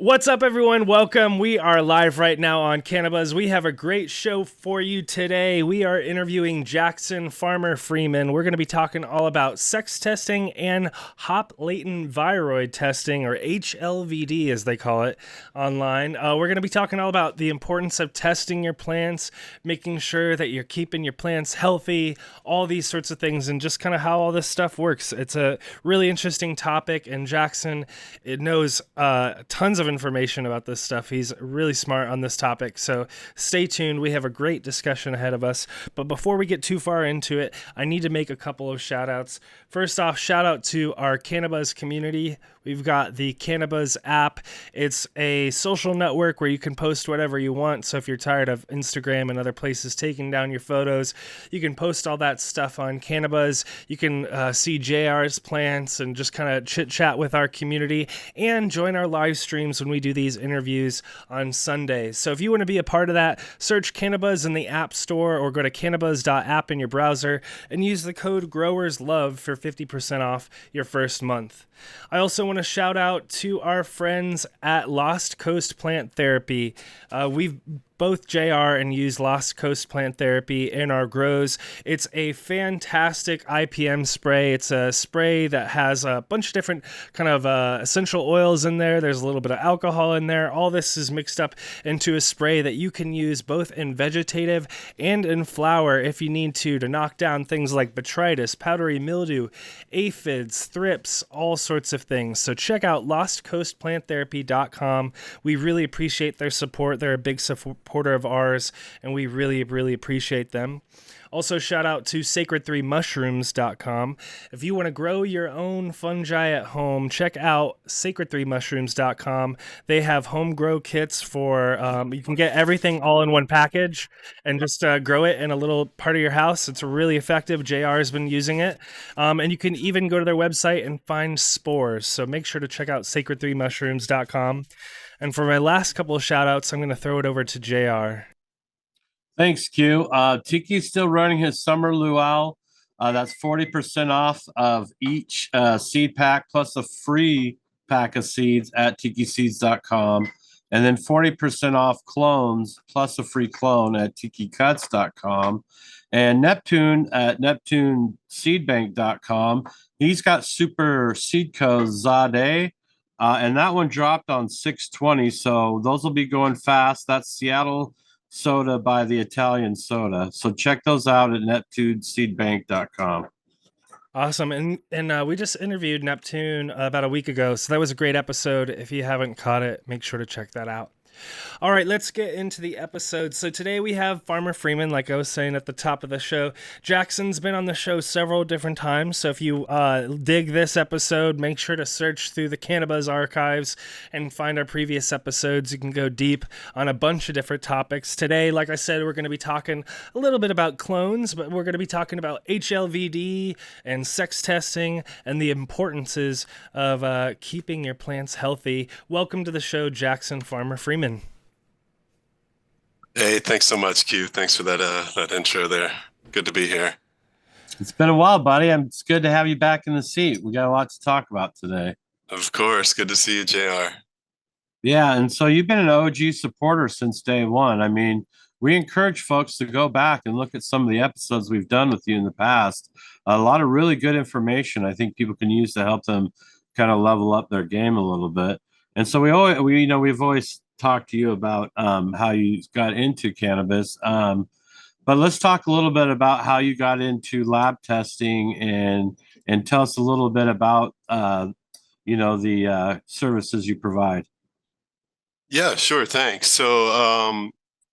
What's up, everyone? Welcome. We are live right now on Cannabis. We have a great show for you today. We are interviewing Jackson Farmer Freeman. We're going to be talking all about sex testing and Hop Latent Viroid testing, or HLVD as they call it online. We're going to be talking all about the importance of testing your plants, making sure that you're keeping your plants healthy, all these sorts of things, and just kind of how all this stuff works. It's a really interesting topic, and Jackson knows tons of information about this stuff. He's really smart on this topic, so stay tuned. We have a great discussion ahead of us. But before we get too far into it, I need to make a couple of shout outs. First off, shout out to our Cannabis community. We've got the Cannabis app. It's a social network where you can post whatever you want. So if you're tired of Instagram and other places taking down your photos, you can post all that stuff on Cannabis. You can see JR's plants and just kind of chit chat with our community and join our live streams when we do these interviews on Sundays. So if you want to be a part of that, search Cannabis in the App Store or go to cannabis.app in your browser and use the code GROWERSLOVE for 50% off your first month. I also want to shout out to our friends at Lost Coast Plant Therapy. We've both JR and use Lost Coast Plant Therapy in our grows. It's a fantastic IPM spray. It's a spray that has a bunch of different kind of essential oils in there. There's a little bit of alcohol in there. All this is mixed up into a spray that you can use both in vegetative and in flower if you need to knock down things like botrytis, powdery mildew, aphids, thrips, all sorts of things. So check out lostcoastplanttherapy.com. We really appreciate their support. They're a big supporter of ours, and we really appreciate them. Also, shout out to SacredThreeMushrooms.com. If you want to grow your own fungi at home, check out SacredThreeMushrooms.com. They have home grow kits for, you can get everything all in one package and just grow it in a little part of your house. It's really effective. JR has been using it. And you can even go to their website and find spores. So make sure to check out SacredThreeMushrooms.com. And for my last couple of shout outs, I'm going to throw it over to JR. Thanks, Q. Tiki's still running his summer luau. That's 40% off of each seed pack plus a free pack of seeds at TikiSeeds.com. And then 40% off clones plus a free clone at TikiCuts.com. And Neptune at NeptuneSeedbank.com. He's got super seed code Zade. And that one dropped on 6/20. So those will be going fast. That's Seattle soda by the Italian soda. So check those out at NeptuneSeedbank.com. Awesome. And we just interviewed Neptune about a week ago. So that was a great episode. If you haven't caught it, make sure to check that out. All right, let's get into the episode. So today we have Farmer Freeman, like I was saying at the top of the show. Jackson's been on the show several different times, so if you dig this episode, make sure to search through the Cannabis archives and find our previous episodes. You can go deep on a bunch of different topics. Today, like I said, we're going to be talking a little bit about clones, but we're going to be talking about HLVD and sex testing and the importances of keeping your plants healthy. Welcome to the show, Jackson Farmer Freeman. Hey, thanks so much, Q. Thanks for that intro there. Good to be here. It's been a while, buddy. It's good to have you back in the seat. We got a lot to talk about today. Of course. Good to see you, JR. Yeah, and so you've been an OG supporter since day one. I mean, we encourage folks to go back and look at some of the episodes we've done with you in the past. A lot of really good information I think people can use to help them kind of level up their game a little bit. And so we've always talked to you about how you got into cannabis. But let's talk a little bit about how you got into lab testing and tell us a little bit about the services you provide. Yeah, sure. Thanks. So,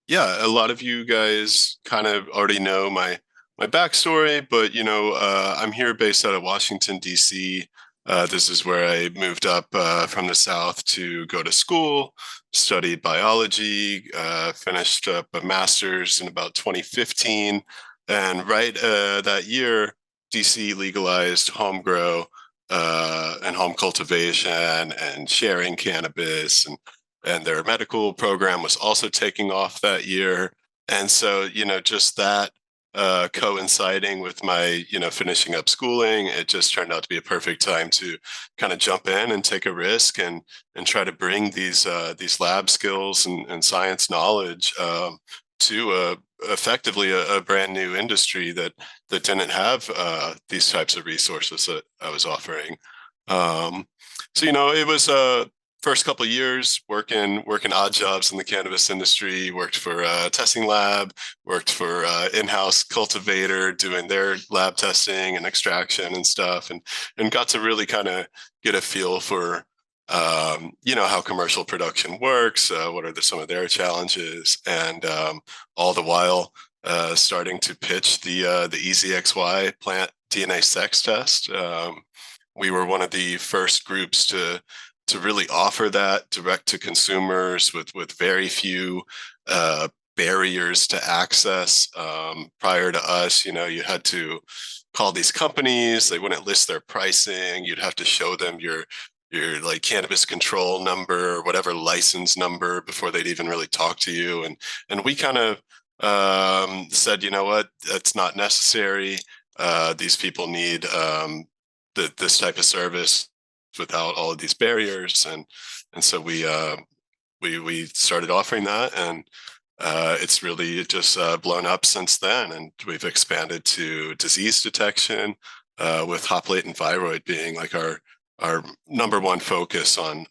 a lot of you guys kind of already know my backstory, but I'm here based out of Washington, D.C. This is where I moved up from the South to go to school, studied biology, finished up a master's in about 2015. And right that year, DC legalized home grow and home cultivation and sharing cannabis. And their medical program was also taking off that year. And so, just that coinciding with my, finishing up schooling. It just turned out to be a perfect time to kind of jump in and take a risk and try to bring these lab skills and science knowledge to effectively a brand new industry that didn't have these types of resources that I was offering. So it was first couple of years working odd jobs in the cannabis industry. Worked for a testing lab, worked for in-house cultivator doing their lab testing and extraction and stuff, and got to really kind of get a feel for how commercial production works, what are some of their challenges, and all the while starting to pitch the EZXY plant DNA sex test. We were one of the first groups to really offer that direct to consumers with very few barriers to access. Prior to us, you had to call these companies, they wouldn't list their pricing, you'd have to show them your like cannabis control number or whatever license number before they'd even really talk to you. And we kind of said, you know what, that's not necessary. These people need this type of service without all of these barriers. And so we started offering that, and it's really just blown up since then. And we've expanded to disease detection, with Hop Latent Viroid being like our number one focus on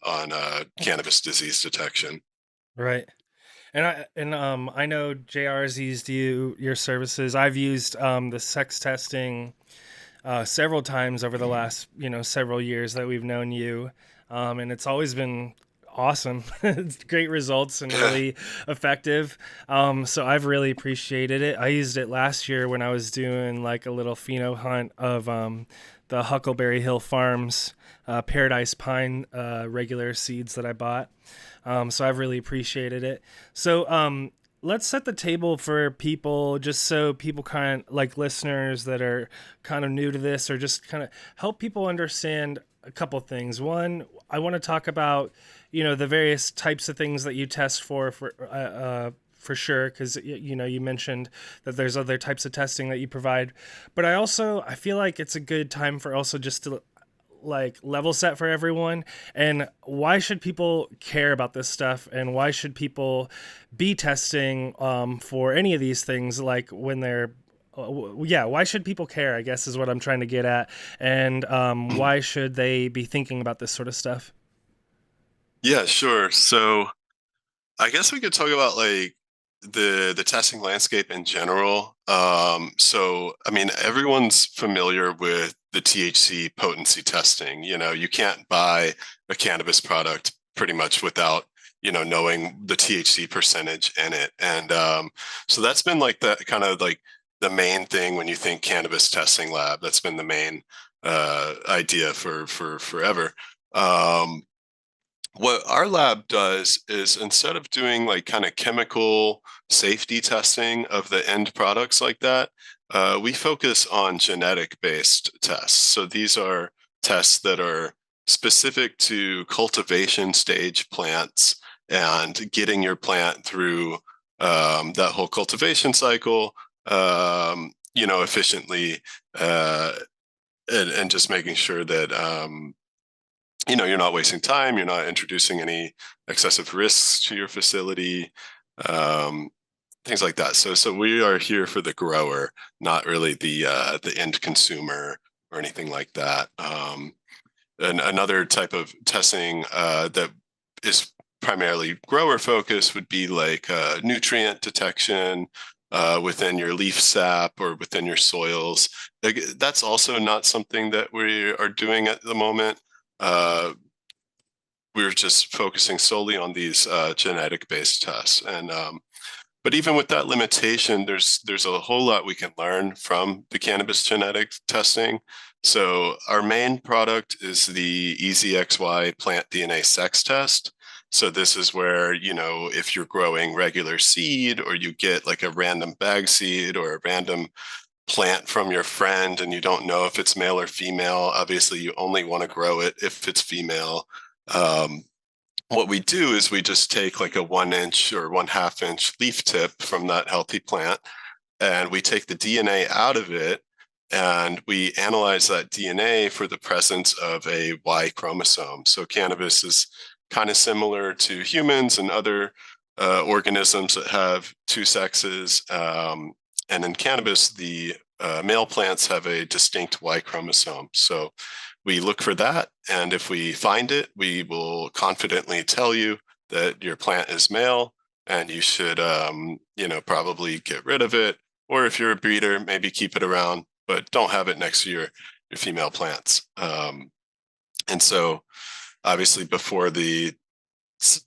cannabis disease detection. Right. And I know JR's used your services. I've used the sex testing several times over the last several years that we've known you, and it's always been awesome. It's great results and really effective. So I've really appreciated it. I used it last year when I was doing like a little pheno hunt of the Huckleberry Hill Farms Paradise Pine regular seeds that I bought. So I've really appreciated it. So let's set the table for people, just so people kind of like listeners that are kind of new to this, or just kind of help people understand a couple things. One, I want to talk about, the various types of things that you test for sure, because you mentioned that there's other types of testing that you provide, but I feel like it's a good time for also just to like level set for everyone, and why should people care about this stuff, and why should people be testing for any of these things, like when they're why should people care, I guess, is what I'm trying to get at, and why should they be thinking about this sort of stuff? Yeah, sure. So I guess we could talk about like the testing landscape in general. So I mean, everyone's familiar with the THC potency testing. You can't buy a cannabis product pretty much without knowing the THC percentage in it. And so that's been like the kind of like the main thing when you think cannabis testing lab. That's been the main idea for forever. What our lab does is, instead of doing like kind of chemical safety testing of the end products like that, we focus on genetic based tests. So these are tests that are specific to cultivation stage plants and getting your plant through that whole cultivation cycle, efficiently, and just making sure that you're not wasting time, you're not introducing any excessive risks to your facility, things like that. So we are here for the grower, not really the end consumer or anything like that. And another type of testing that is primarily grower focused would be like nutrient detection within your leaf sap or within your soils. That's also not something that we are doing at the moment. We're just focusing solely on these genetic-based tests, and but even with that limitation, there's a whole lot we can learn from the cannabis genetic testing. So our main product is the EZXY plant DNA sex test. So this is where, if you're growing regular seed, or you get like a random bag seed or a random plant from your friend and you don't know if it's male or female, obviously you only want to grow it if it's female. What we do is we just take like a 1 inch or 1/2 inch leaf tip from that healthy plant, and we take the DNA out of it, and we analyze that DNA for the presence of a Y chromosome. So cannabis is kind of similar to humans and other organisms that have two sexes. And in cannabis, the male plants have a distinct Y chromosome. So we look for that, and if we find it, we will confidently tell you that your plant is male, and you should, probably get rid of it. Or if you're a breeder, maybe keep it around, but don't have it next to your female plants. And so, obviously, before the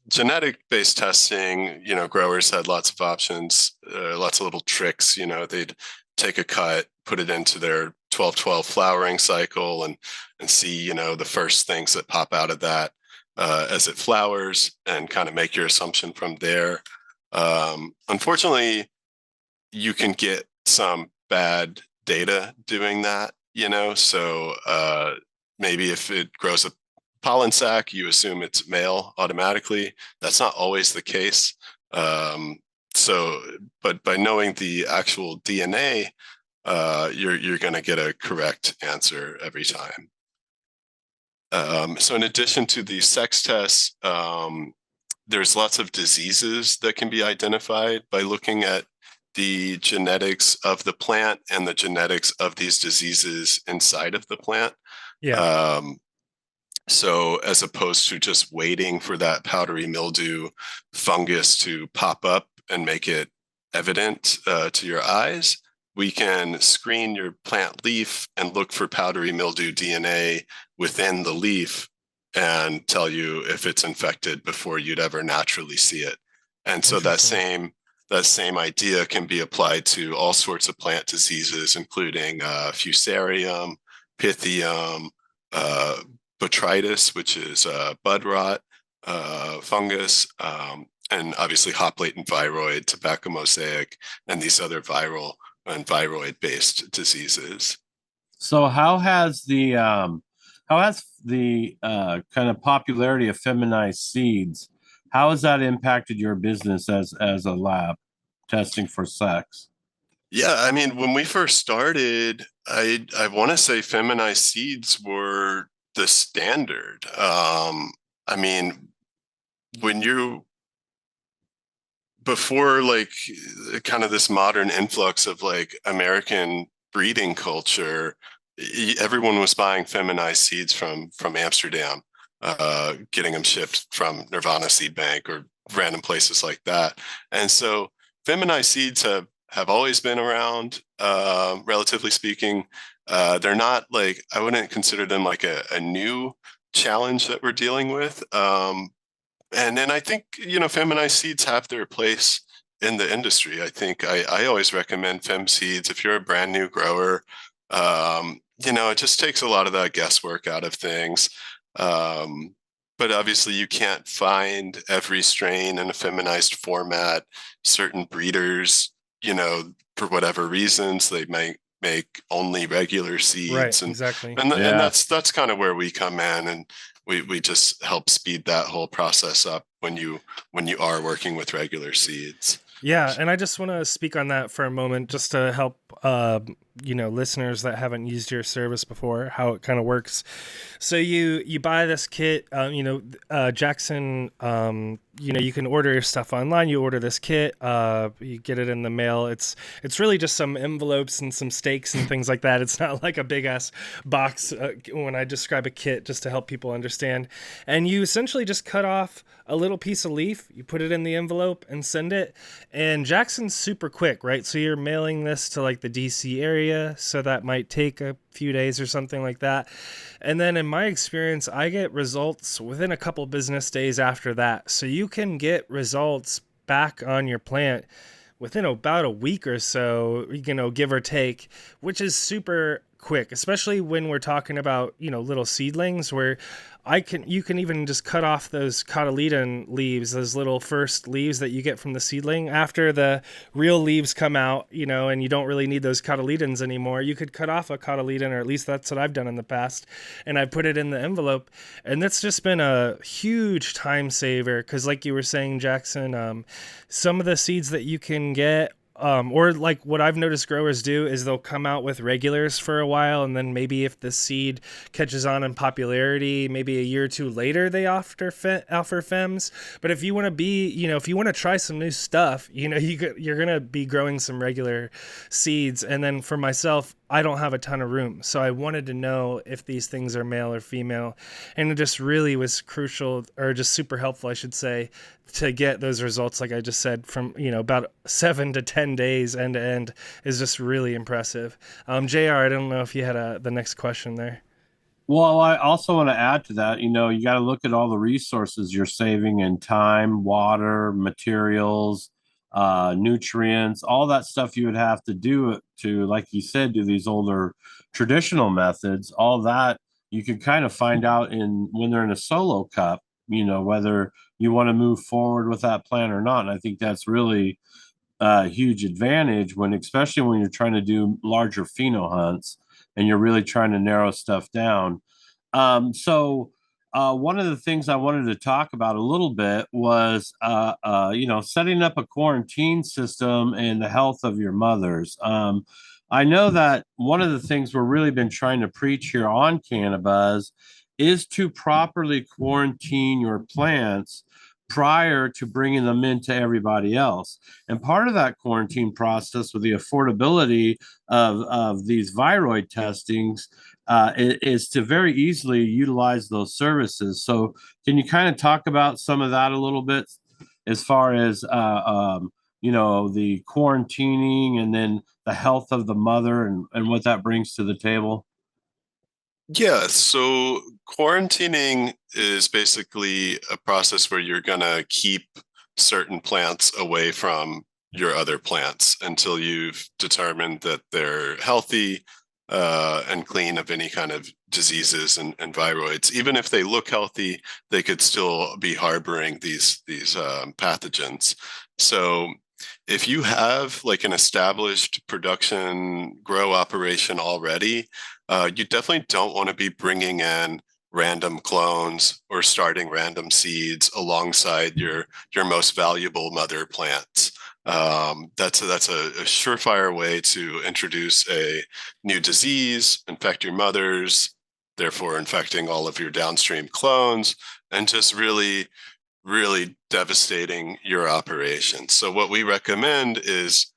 genetic-based testing, growers had lots of options, lots of little tricks. They'd take a cut, put it into their 12-12 flowering cycle, and see, the first things that pop out of that as it flowers, and kind of make your assumption from there. Unfortunately, you can get some bad data doing that, so maybe if it grows a pollen sac, you assume it's male automatically. That's not always the case. But by knowing the actual DNA, you're going to get a correct answer every time. So in addition to the sex tests, there's lots of diseases that can be identified by looking at the genetics of the plant and the genetics of these diseases inside of the plant. Yeah. So as opposed to just waiting for that powdery mildew fungus to pop up and make it evident to your eyes, we can screen your plant leaf and look for powdery mildew DNA within the leaf and tell you if it's infected before you'd ever naturally see it. And so that same idea can be applied to all sorts of plant diseases, including fusarium, pythium, botrytis, which is bud rot fungus, and obviously Hop Latent Viroid, tobacco mosaic, and these other viral and viroid-based diseases. So how has the kind of popularity of feminized seeds, how has that impacted your business as a lab testing for sex? Yeah, I mean, when we first started, I want to say feminized seeds were the standard. I mean, before like kind of this modern influx of like American breeding culture, everyone was buying feminized seeds from Amsterdam, getting them shipped from Nirvana Seedbank or random places like that. And so feminized seeds have always been around, relatively speaking. They're not like, I wouldn't consider them like a new challenge that we're dealing with. And then I think, feminized seeds have their place in the industry. I think I always recommend fem seeds if you're a brand new grower. It just takes a lot of that guesswork out of things. But obviously you can't find every strain in a feminized format. Certain breeders, for whatever reasons, they might make only regular seeds. Right, exactly. And that's kind of where we come in, and we just help speed that whole process up when you are working with regular seeds. Yeah, and I just want to speak on that for a moment, just to help listeners that haven't used your service before, how it kind of works. So you buy this kit, Jackson, you can order your stuff online. You order this kit, you get it in the mail. It's really just some envelopes and some stakes and things like that. It's not like a big ass box when I describe a kit, just to help people understand. And you essentially just cut off a little piece of leaf, you put it in the envelope and send it. And Jackson's super quick, right? So you're mailing this to like the DC area, so that might take a few days or something like that. And then in my experience, I get results within a couple business days after that. So you can get results back on your plant within about a week or so, give or take, which is super quick, especially when we're talking about, little seedlings where you can even just cut off those cotyledon leaves, those little first leaves that you get from the seedling after the real leaves come out, and you don't really need those cotyledons anymore. You could cut off a cotyledon, or at least that's what I've done in the past, and I put it in the envelope, and that's just been a huge time saver. Because like you were saying, Jackson, some of the seeds that you can get or like what I've noticed growers do is they'll come out with regulars for a while, and then maybe if the seed catches on in popularity, maybe a year or two later they offer fems. But if you want to if you want to try some new stuff, you're gonna be growing some regular seeds. And then for myself, I don't have a ton of room, so I wanted to know if these things are male or female, and it just really was crucial, or just super helpful, I should say, to get those results. Like I just said, from about 7 to 10 days end to end is just really impressive. JR, I don't know if you had the next question there. Well, I also want to add to that, you got to look at all the resources you're saving in time, water, materials, nutrients, all that stuff you would have to do to, like you said, do these older traditional methods. All that you can kind of find out when they're in a solo cup, whether you want to move forward with that plan or not. And I think that's really a huge advantage especially when you're trying to do larger pheno hunts and you're really trying to narrow stuff down. So one of the things I wanted to talk about a little bit was, setting up a quarantine system and the health of your mothers. I know that one of the things we're really been trying to preach here on Cannabis is to properly quarantine your plants prior to bringing them into everybody else. And part of that quarantine process with the affordability of these viroid testings is to very easily utilize those services. So can you kind of talk about some of that a little bit as far as, the quarantining and then the health of the mother and what that brings to the table? Yeah, so quarantining is basically a process where you're going to keep certain plants away from your other plants until you've determined that they're healthy and clean of any kind of diseases and viroids. Even if they look healthy, they could still be harboring these pathogens. So if you have like an established production grow operation already, you definitely don't want to be bringing in random clones or starting random seeds alongside your most valuable mother plants. That's a surefire way to introduce a new disease, infect your mothers, therefore infecting all of your downstream clones, and just really devastating your operation. So what we recommend is,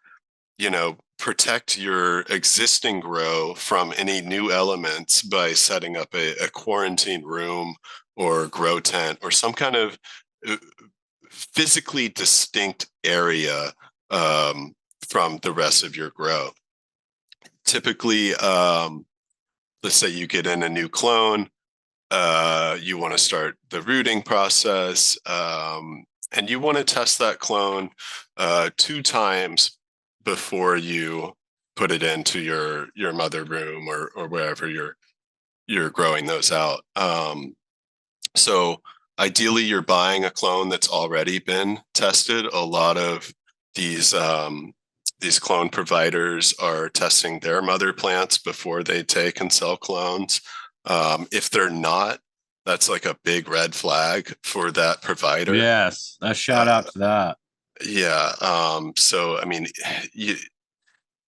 protect your existing grow from any new elements by setting up a quarantine room or grow tent or some kind of physically distinct area from the rest of your grow. Typically, let's say you get in a new clone, you want to start the rooting process, and you want to test that clone 2 times before you put it into your mother room or wherever you're growing those out. So ideally, you're buying a clone that's already been tested. A lot of these clone providers are testing their mother plants before they take and sell clones. If they're not, that's like a big red flag for that provider. Yes, a shout out to that. Yeah. So, I mean,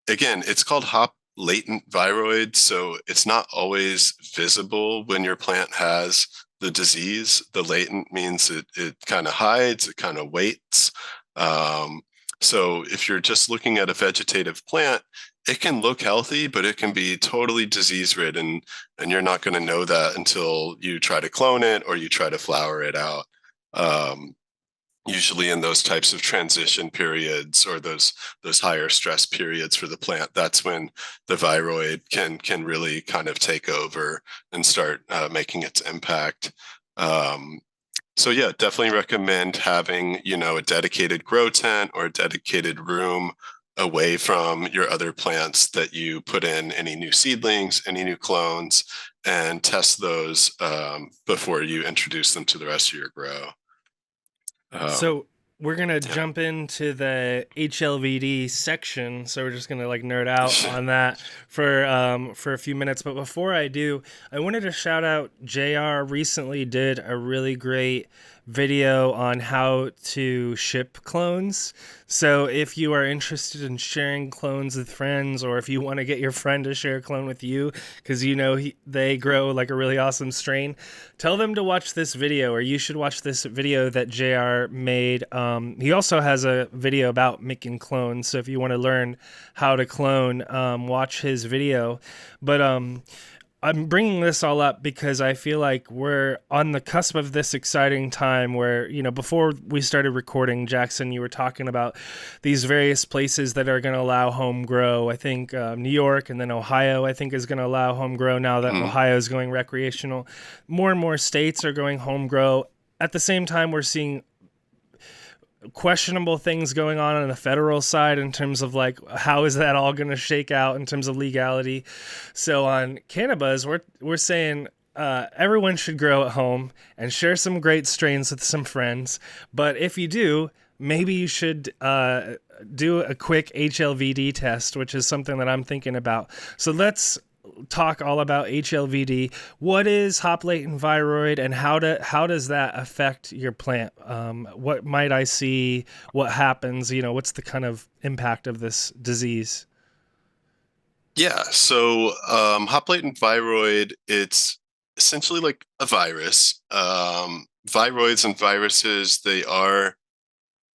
again, it's called Hop Latent Viroid. So it's not always visible when your plant has the disease. The latent means it kind of hides, it kind of waits. So if you're just looking at a vegetative plant, it can look healthy, but it can be totally disease ridden, and you're not going to know that until you try to clone it or you try to flower it out. Usually in those types of transition periods or those higher stress periods for the plant, that's when the viroid can really kind of take over and start making its impact. So yeah, definitely recommend having, a dedicated grow tent or a dedicated room away from your other plants that you put in any new seedlings, any new clones, and test those before you introduce them to the rest of your grow. So we're going to jump into the HLVD section. So we're just going to nerd out on that for a few minutes. But before I do, I wanted to shout out JR recently did a really great video on how to ship clones. So if you are interested in sharing clones with friends, or if you want to get your friend to share a clone with you because they grow like a really awesome strain, tell them to watch this video, or you should watch this video that JR made. He also has a video about making clones, so if you want to learn how to clone, watch his video. But I'm bringing this all up because I feel like we're on the cusp of this exciting time where, before we started recording, Jackson, you were talking about these various places that are going to allow home grow. I think New York, and then Ohio, I think, is going to allow home grow now that Ohio is going recreational. More and more states are going home grow. At the same time, we're seeing questionable things going on the federal side in terms of like how is that all going to shake out in terms of legality. So on Cannabis, we're saying everyone should grow at home and share some great strains with some friends. But if you do, maybe you should do a quick HLVD test, which is something that I'm thinking about. So let's talk all about HLVD. What is Hop Latent Viroid, and how does that affect your plant? What might I see? What happens? What's the kind of impact of this disease? Yeah, so Hop Latent Viroid, it's essentially like a virus. Viroids and viruses, they are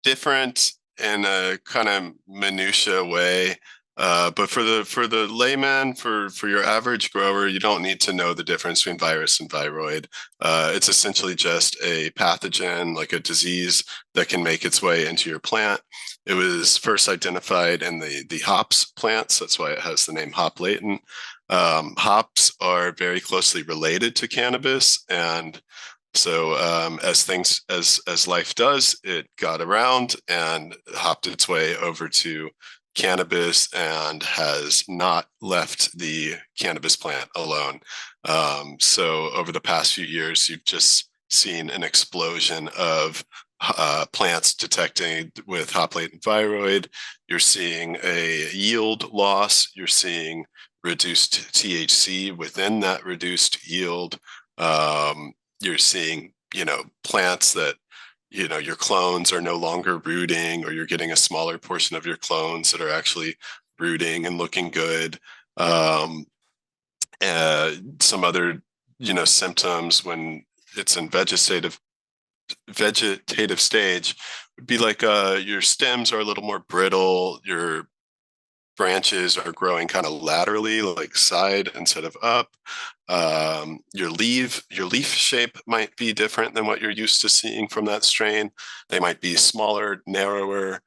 different in a kind of minutia way. But for the layman, for your average grower, you don't need to know the difference between virus and viroid. It's essentially just a pathogen, like a disease that can make its way into your plant. It was first identified in the hops plants. That's why it has the name Hop Latent. Hops are very closely related to cannabis, and so as life does, it got around and hopped its way over to cannabis and has not left the cannabis plant alone. So over the past few years, you've just seen an explosion of plants detecting with Hop Latent Viroid. You're seeing a yield loss. You're seeing reduced THC within that reduced yield. You're seeing, plants that your clones are no longer rooting, or you're getting a smaller portion of your clones that are actually rooting and looking good. Some other, symptoms when it's in vegetative stage would be like your stems are a little more brittle, your branches are growing kind of laterally, like side instead of up. Your leaf shape might be different than what you're used to seeing from that strain. They might be smaller, narrower,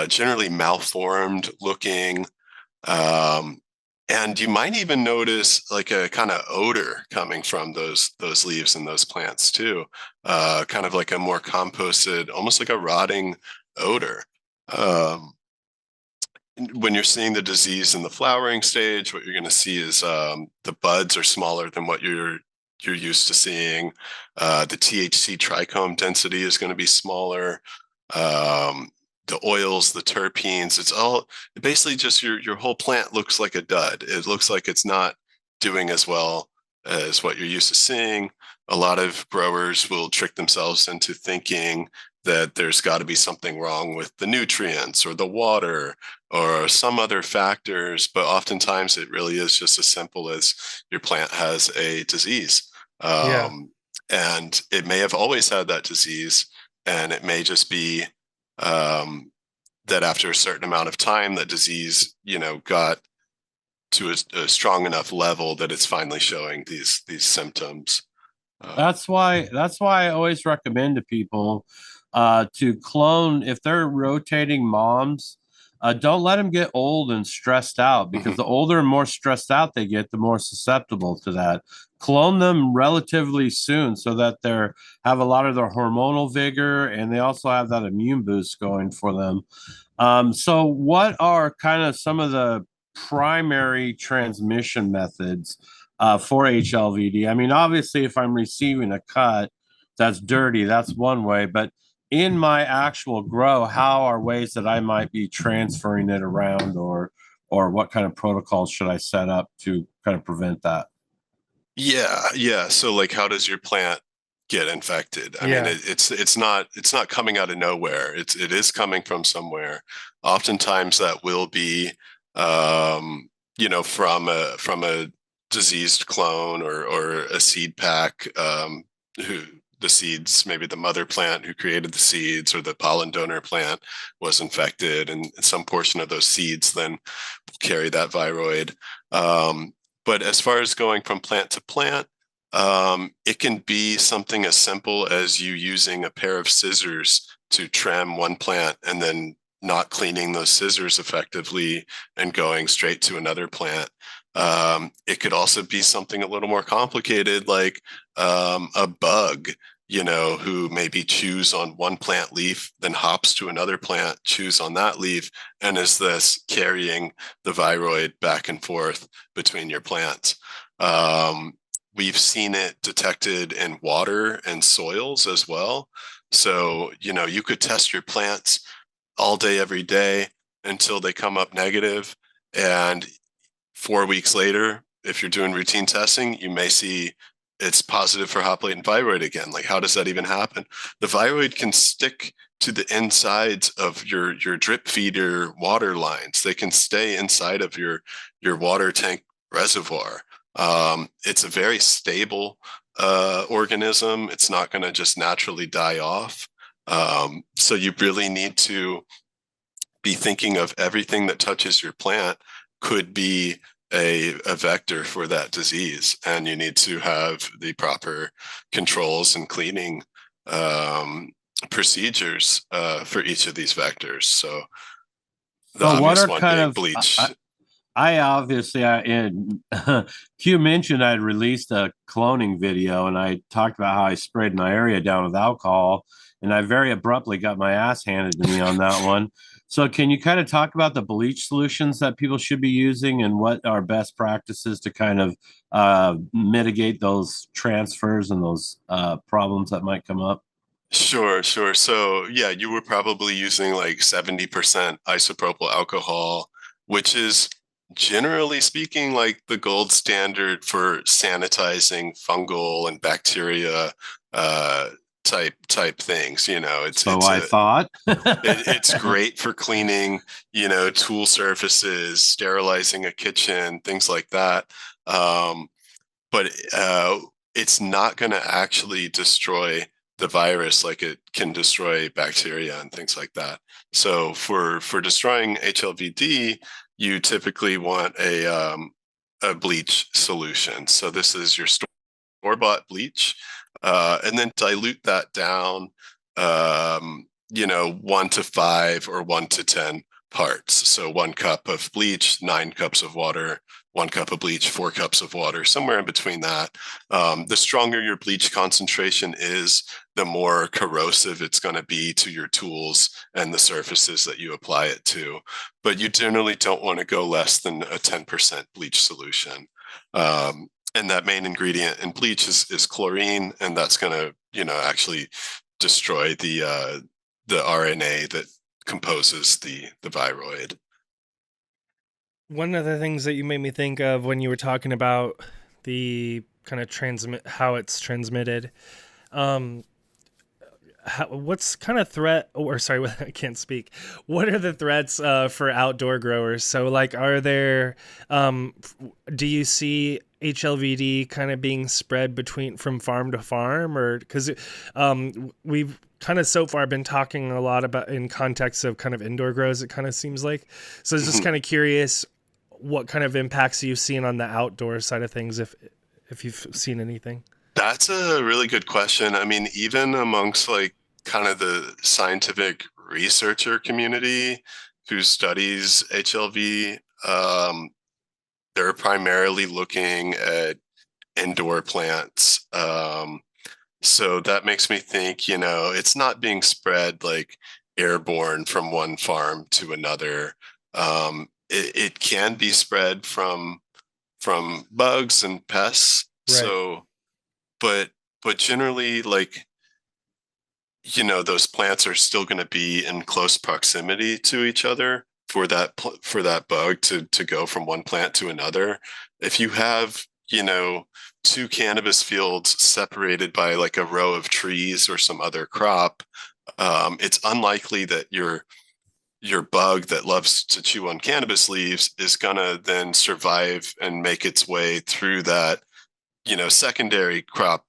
generally malformed looking. And you might even notice like a kind of odor coming from those leaves and those plants too. Kind of like a more composted, almost like a rotting odor. When you're seeing the disease in the flowering stage, what you're going to see is the buds are smaller than what you're used to seeing. The THC trichome density is going to be smaller. The oils, the terpenes, it's all basically just your whole plant looks like a dud. It looks like it's not doing as well as what you're used to seeing. A lot of growers will trick themselves into thinking that there's got to be something wrong with the nutrients or the water or some other factors, but oftentimes it really is just as simple as your plant has a disease. And it may have always had that disease, and it may just be that after a certain amount of time, that disease, got to a strong enough level that it's finally showing these symptoms. That's why I always recommend to people to clone if they're rotating moms. Don't let them get old and stressed out, because the older and more stressed out they get, the more susceptible to that. Clone them relatively soon so that they have a lot of their hormonal vigor, and they also have that immune boost going for them. So what are kind of some of the primary transmission methods for HLVD? I mean, obviously, if I'm receiving a cut that's dirty, that's one way, but in my actual grow, how are ways that I might be transferring it around, or what kind of protocols should I set up to kind of prevent that? Yeah. So like, how does your plant get infected. I mean, it's not coming out of nowhere. It is coming from somewhere. Oftentimes that will be, from a diseased clone or a seed pack, who the seeds, maybe the mother plant who created the seeds or the pollen donor plant was infected, and some portion of those seeds then carry that viroid. But as far as going from plant to plant, it can be something as simple as you using a pair of scissors to trim one plant and then not cleaning those scissors effectively and going straight to another plant. It could also be something a little more complicated, like a bug, who maybe chews on one plant leaf, then hops to another plant, chews on that leaf, and is this carrying the viroid back and forth between your plants. We've seen it detected in water and soils as well. So, you could test your plants all day, every day until they come up negative. And 4 weeks later, if you're doing routine testing, you may see it's positive for Hop Latent Viroid again. Like, how does that even happen? The viroid can stick to the insides of your drip feeder water lines. They can stay inside of your water tank reservoir. It's a very stable organism. It's not going to just naturally die off. So you really need to be thinking of everything that touches your plant could be a vector for that disease, and you need to have the proper controls and cleaning procedures for each of these vectors. So the obvious one being bleach. I obviously, Q mentioned I'd released a cloning video, and I talked about how I sprayed my area down with alcohol, and I very abruptly got my ass handed to me on that one. So can you kind of talk about the bleach solutions that people should be using and what are best practices to kind of mitigate those transfers and those problems that might come up? Sure. So yeah, you were probably using like 70% isopropyl alcohol, which is generally speaking like the gold standard for sanitizing fungal and bacteria type things. I thought it's great for cleaning, tool surfaces, sterilizing a kitchen, things like that. But it's not going to actually destroy the virus like it can destroy bacteria and things like that. So for destroying HLVD, you typically want a bleach solution. So this is your store-bought bleach, and then dilute that down, 1 to 5 or 1 to 10 parts. So 1 cup of bleach, 9 cups of water, 1 cup of bleach, 4 cups of water, somewhere in between that. The stronger your bleach concentration is, the more corrosive it's going to be to your tools and the surfaces that you apply it to. But you generally don't want to go less than a 10% bleach solution. And that main ingredient in bleach is chlorine, and that's going to, actually destroy the RNA that composes the viroid. One of the things that you made me think of when you were talking about the kind of how it's transmitted, what's kind of threat, or sorry, I can't speak. What are the threats for outdoor growers? So like, are there, do you see HLVD kind of being spread from farm to farm, or because we've kind of so far been talking a lot about in context of kind of indoor grows, it kind of seems like. So I was just kind of curious what kind of impacts you've seen on the outdoor side of things, if you've seen anything. That's a really good question. I mean, even amongst like kind of the scientific researcher community who studies HLV, they're primarily looking at indoor plants. So that makes me think, it's not being spread like airborne from one farm to another. It can be spread from bugs and pests. Right. So, but generally, like, those plants are still going to be in close proximity to each other for that bug to go from one plant to another. If you have, two cannabis fields separated by like a row of trees or some other crop, it's unlikely that your bug that loves to chew on cannabis leaves is gonna then survive and make its way through that, secondary crop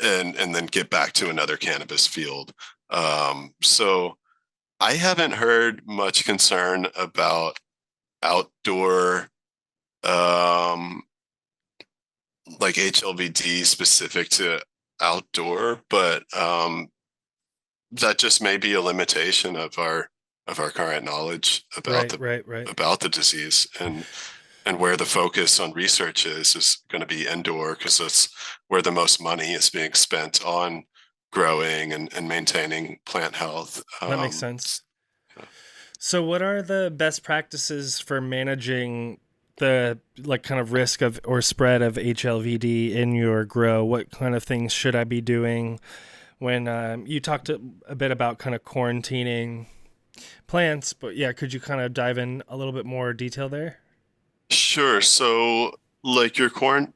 and then get back to another cannabis field. So I haven't heard much concern about outdoor like HLVD specific to outdoor, but that just may be a limitation of our current knowledge about Right. about the disease, and where the focus on research is going to be indoor, because that's where the most money is being spent on growing and maintaining plant health. That makes sense. So what are the best practices for managing the kind of risk of or spread of HLVD in your grow? What kind of things should I be doing when you talked a bit about kind of quarantining plants, but yeah, could you kind of dive in a little bit more detail there? Sure. So like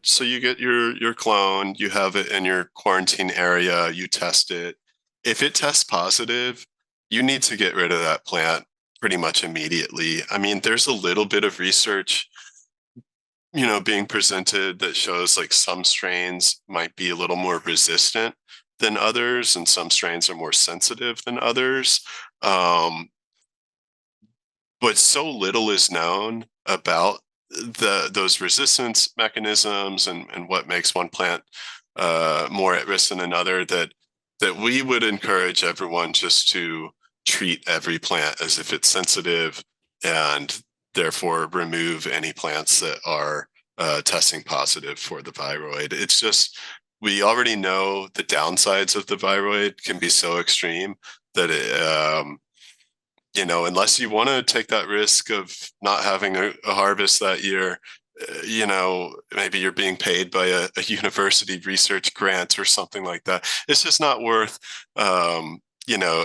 so you get your clone, you have it in your quarantine area, you test it. If it tests positive, you need to get rid of that plant pretty much immediately. I mean, there's a little bit of research, being presented that shows like some strains might be a little more resistant than others, and some strains are more sensitive than others. But so little is known about those resistance mechanisms and what makes one plant more at risk than another, that we would encourage everyone just to treat every plant as if it's sensitive, and therefore remove any plants that are testing positive for the viroid. It's just, we already know the downsides of the viroid can be so extreme that unless you want to take that risk of not having a harvest that year, maybe you're being paid by a university research grant or something like that. It's just not worth,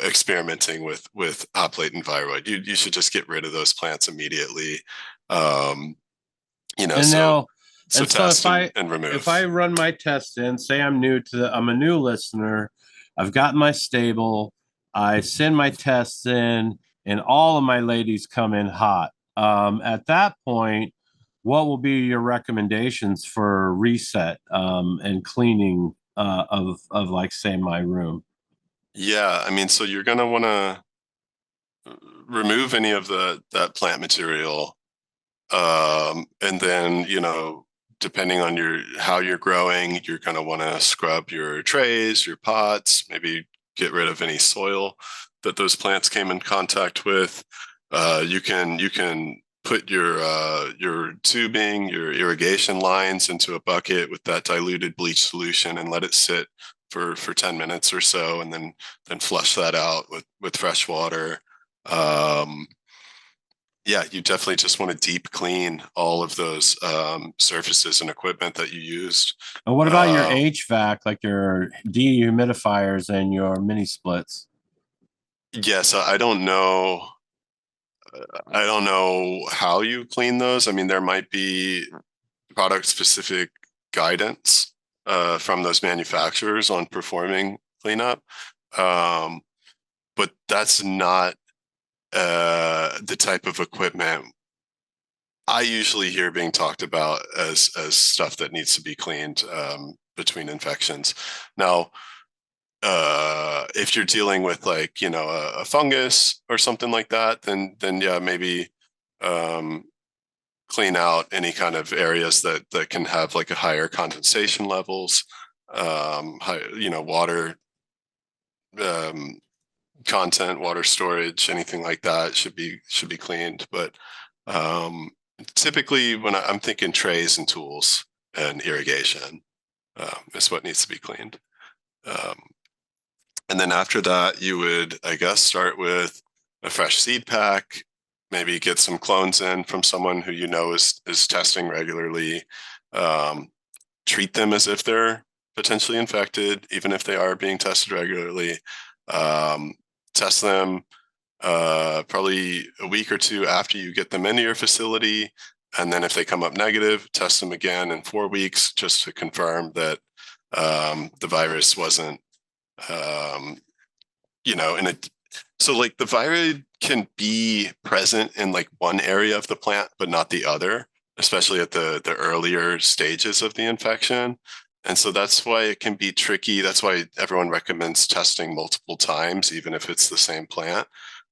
experimenting with Hop Latent Viroid. You should just get rid of those plants immediately. And so now, so and so test and remove. if I run my test in, say I'm a new listener, I've got my stable, I send my tests in, and all of my ladies come in hot. At that point, what will be your recommendations for reset and cleaning of like say my room? Yeah, I mean, so you're gonna want to remove any of that plant material, and then depending on how you're growing, you're going to want to scrub your trays, your pots, maybe get rid of any soil that those plants came in contact with. You can put your tubing, your irrigation lines into a bucket with that diluted bleach solution and let it sit for 10 minutes or so, and then flush that out with fresh water. Yeah, you definitely just want to deep clean all of those surfaces and equipment that you used. And what about your HVAC, like your dehumidifiers and your mini splits? Yes, I don't know. I don't know how you clean those. I mean, there might be product specific guidance from those manufacturers on performing cleanup, but that's not the type of equipment I usually hear being talked about as stuff that needs to be cleaned between infections. Now, if you're dealing with like a fungus or something like that, then yeah, maybe clean out any kind of areas that can have like a higher condensation levels, water content, water storage, anything like that should be cleaned. But typically, when I'm thinking trays and tools and irrigation, is what needs to be cleaned. And then after that, you would, I guess, start with a fresh seed pack. Maybe get some clones in from someone who is testing regularly. Treat them as if they're potentially infected, even if they are being tested regularly. Test them probably a week or two after you get them into your facility, And then if they come up negative, test them again in 4 weeks just to confirm that the virus wasn't, in a. So like the viroid can be present in like one area of the plant, but not the other, especially at the earlier stages of the infection. And so that's why it can be tricky. That's why everyone recommends testing multiple times, even if it's the same plant.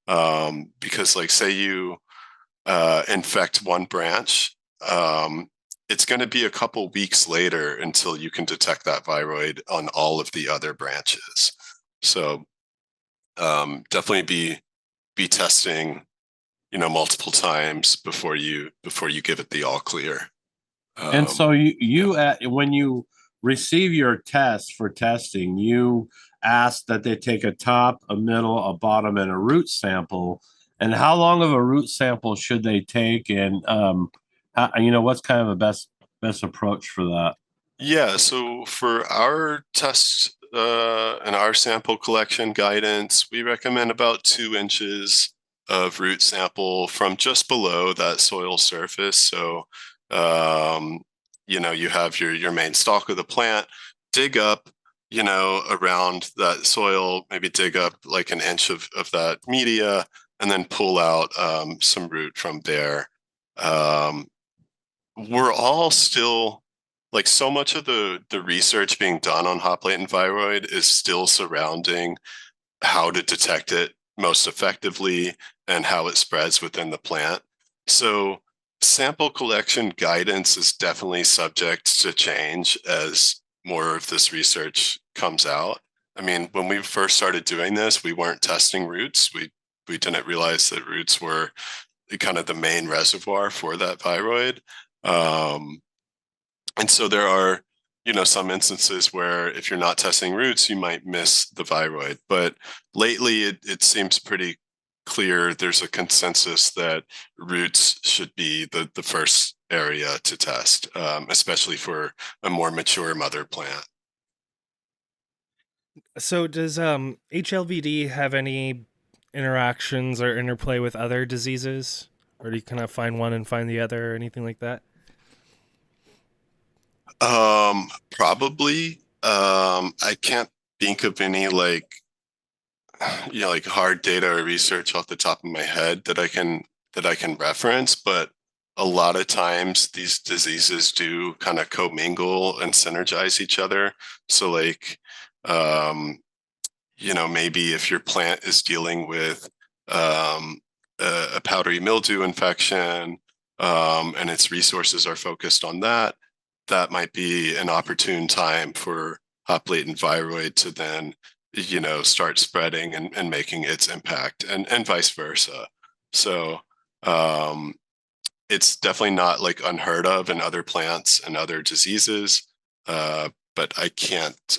Because like say you infect one branch, it's going to be a couple weeks later until you can detect that viroid on all of the other branches. So definitely be testing, multiple times before you give it the all clear. And so when you receive your test for testing, you ask that they take a top, a middle, a bottom, and a root sample. And how long of a root sample should they take? And what's kind of the best approach for that? Yeah, so for our test and our sample collection guidance, we recommend about 2 inches of root sample from just below that soil surface. So, you have your main stalk of the plant, dig up, around that soil, maybe dig up like an inch of that media, and then pull out some root from there. We're all still like so much of the research being done on Hop Latent Viroid is still surrounding how to detect it most effectively and how it spreads within the plant. So sample collection guidance is definitely subject to change as more of this research comes out. I mean, when we first started doing this, we weren't testing roots. We didn't realize that roots were kind of the main reservoir for that viroid. And so there are, some instances where if you're not testing roots, you might miss the viroid. But lately, it seems pretty clear there's a consensus that roots should be the first area to test, especially for a more mature mother plant. So does HLVD have any interactions or interplay with other diseases? Or do you kind of find one and find the other or anything like that? Probably. I can't think of any like like hard data or research off the top of my head that I can reference, but a lot of times these diseases do kind of commingle and synergize each other. So like maybe if your plant is dealing with a powdery mildew infection, and its resources are focused on that, that might be an opportune time for Hop Latent Viroid to then, start spreading and making its impact, and vice versa. So it's definitely not like unheard of in other plants and other diseases, but I can't,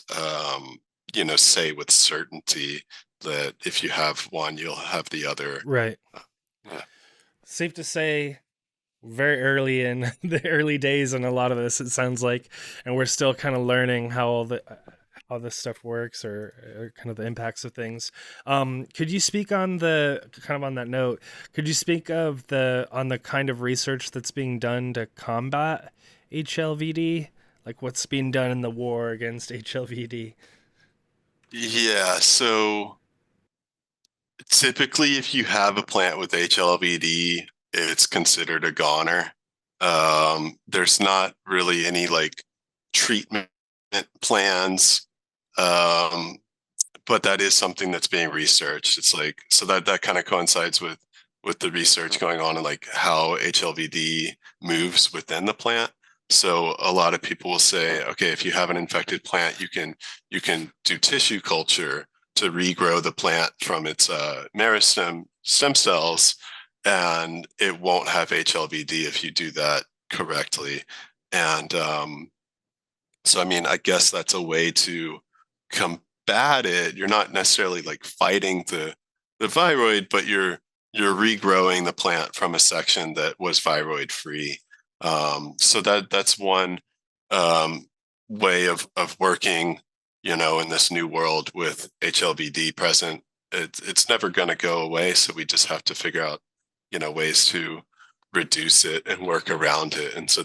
say with certainty that if you have one, you'll have the other. Right. Yeah. Safe to say, very early in the early days in a lot of this, it sounds like, and we're still kind of learning how this stuff works or kind of the impacts of things. Could you speak on on that note? Could you speak of on the kind of research that's being done to combat HLVD? Like what's being done in the war against HLVD? Yeah, so typically if you have a plant with HLVD, it's considered a goner. There's not really any like treatment plans, but that is something that's being researched. It's like, so that kind of coincides with the research going on and like how HLVD moves within the plant. So a lot of people will say, okay, if you have an infected plant, you can do tissue culture to regrow the plant from its meristem stem cells, and it won't have HLVD if you do that correctly. And so, I mean, I guess that's a way to combat it. You're not necessarily like fighting the viroid, but you're regrowing the plant from a section that was viroid free. So that's one way of working, in this new world with HLVD present. It's never going to go away. So we just have to figure out, ways to reduce it and work around it. And so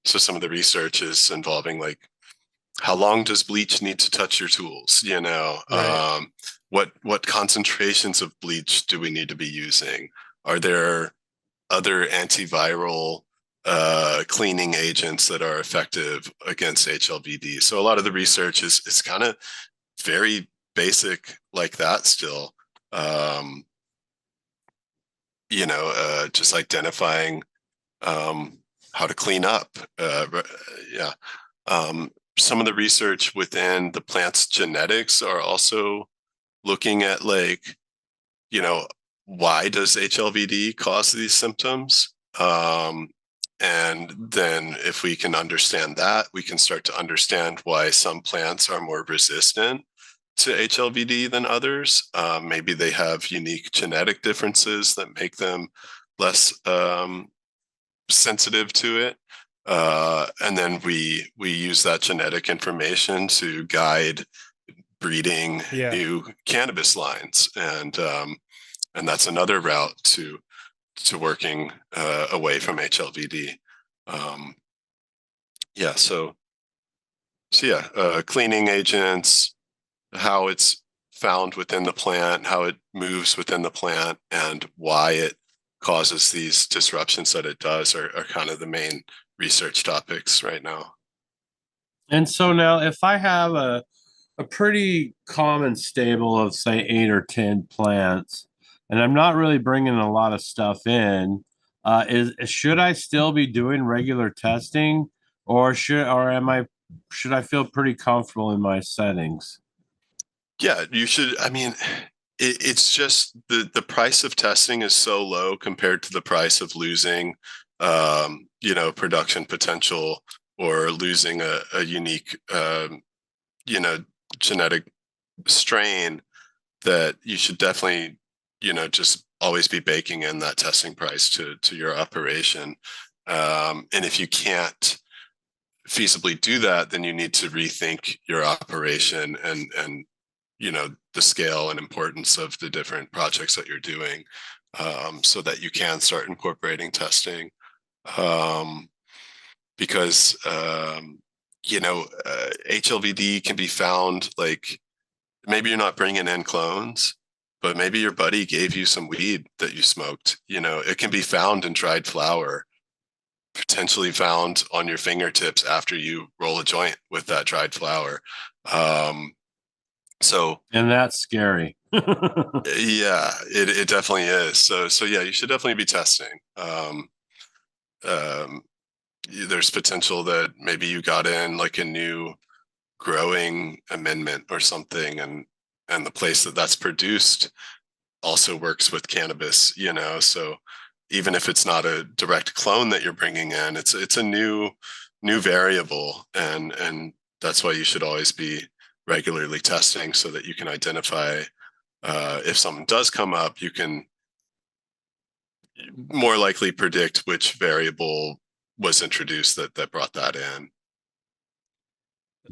some of the research is involving like, how long does bleach need to touch your tools? Right. What concentrations of bleach do we need to be using? Are there other antiviral cleaning agents that are effective against HLVD? So a lot of the research is kind of very basic like that still. Just identifying how to clean up. Yeah. Some of the research within the plant's genetics are also looking at like, why does HLVD cause these symptoms? And then if we can understand that, we can start to understand why some plants are more resistant to HLVD than others. Maybe they have unique genetic differences that make them less sensitive to it. And then we use that genetic information to guide breeding new cannabis lines, and that's another route to working away from HLVD. Cleaning agents, how it's found within the plant, how it moves within the plant, and why it causes these disruptions that it does are kind of the main research topics right now. And so now if I have a pretty common stable of say 8 or 10 plants, and I'm not really bringing a lot of stuff in, should I still be doing regular testing, or should I feel pretty comfortable in my settings? Yeah, you should. I mean, it's just the price of testing is so low compared to the price of losing, production potential, or losing a unique, genetic strain, that you should definitely, just always be baking in that testing price to your operation. And if you can't feasibly do that, then you need to rethink your operation and the scale and importance of the different projects that you're doing, so that you can start incorporating testing. Because HLVD can be found, like, maybe you're not bringing in clones, but maybe your buddy gave you some weed that you smoked. It can be found in dried flower, potentially found on your fingertips after you roll a joint with that dried flower. And that's scary. Yeah, it definitely is. So yeah, you should definitely be testing. There's potential that maybe you got in like a new growing amendment or something, and the place that's produced also works with cannabis. So even if it's not a direct clone that you're bringing in, it's a new variable, and that's why you should always be regularly testing, so that you can identify, if something does come up, you can more likely predict which variable was introduced that brought that in.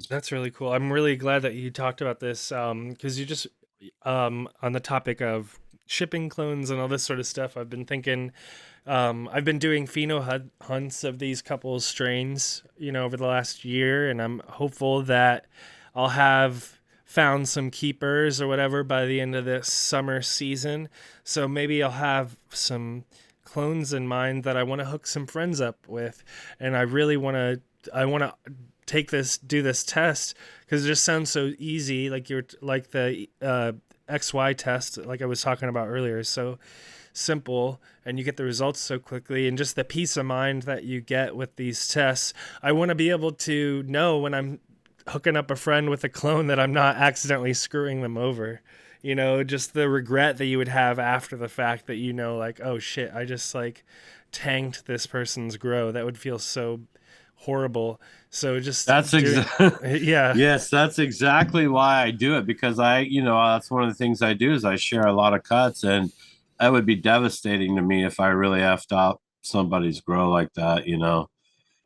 That's really cool. I'm really glad that you talked about this, because you just on the topic of shipping clones and all this sort of stuff. I've been thinking, I've been doing pheno hunts of these couple strains, over the last year, and I'm hopeful that I'll have found some keepers or whatever by the end of this summer season. So maybe I'll have some clones in mind that I want to hook some friends up with, and I want to do this test, because it just sounds so easy, like the XY test, like I was talking about earlier, is so simple, and you get the results so quickly, and just the peace of mind that you get with these tests. I want to be able to know when I'm hooking up a friend with a clone that I'm not accidentally screwing them over. Just the regret that you would have after the fact, that like, oh shit, I just like tanked this person's grow. That would feel so horrible. So just yeah. Yes, that's exactly why I do it, because that's one of the things I do is I share a lot of cuts, and that would be devastating to me if I really effed up somebody's grow like that.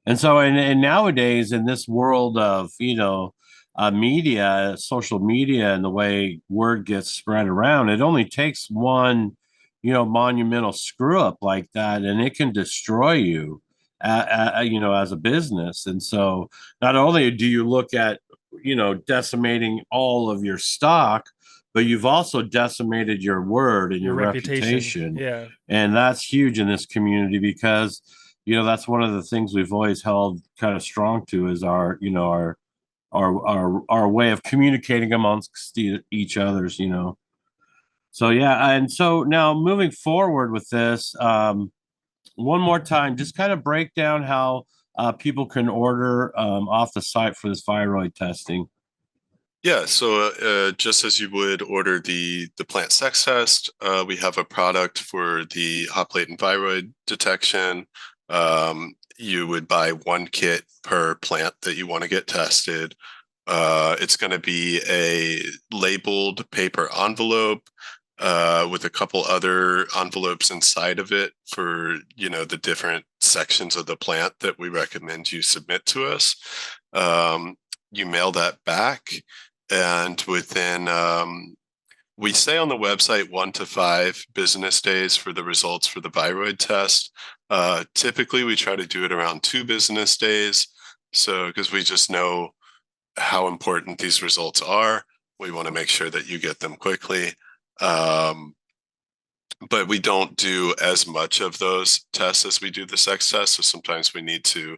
And so, and nowadays in this world of, media, social media, and the way word gets spread around, it only takes one monumental screw up like that, and it can destroy you, as a business. And so not only do you look at, decimating all of your stock, but you've also decimated your word and your reputation. Yeah. And that's huge in this community because, that's one of the things we've always held kind of strong to is our way of communicating amongst each other's. So yeah, and so now moving forward with this, one more time, just kind of break down how people can order off the site for this viroid testing. Yeah, so just as you would order the plant sex test, we have a product for the Hop Latent Viroid detection. You would buy one kit per plant that you want to get tested. It's going to be a labeled paper envelope with a couple other envelopes inside of it for, the different sections of the plant that we recommend you submit to us. You mail that back, and within, we say on the website 1 to 5 business days for the results for the viroid test. Typically, we try to do it around 2 business days. So, because we just know how important these results are, we want to make sure that you get them quickly. But we don't do as much of those tests as we do the sex test. So sometimes we need to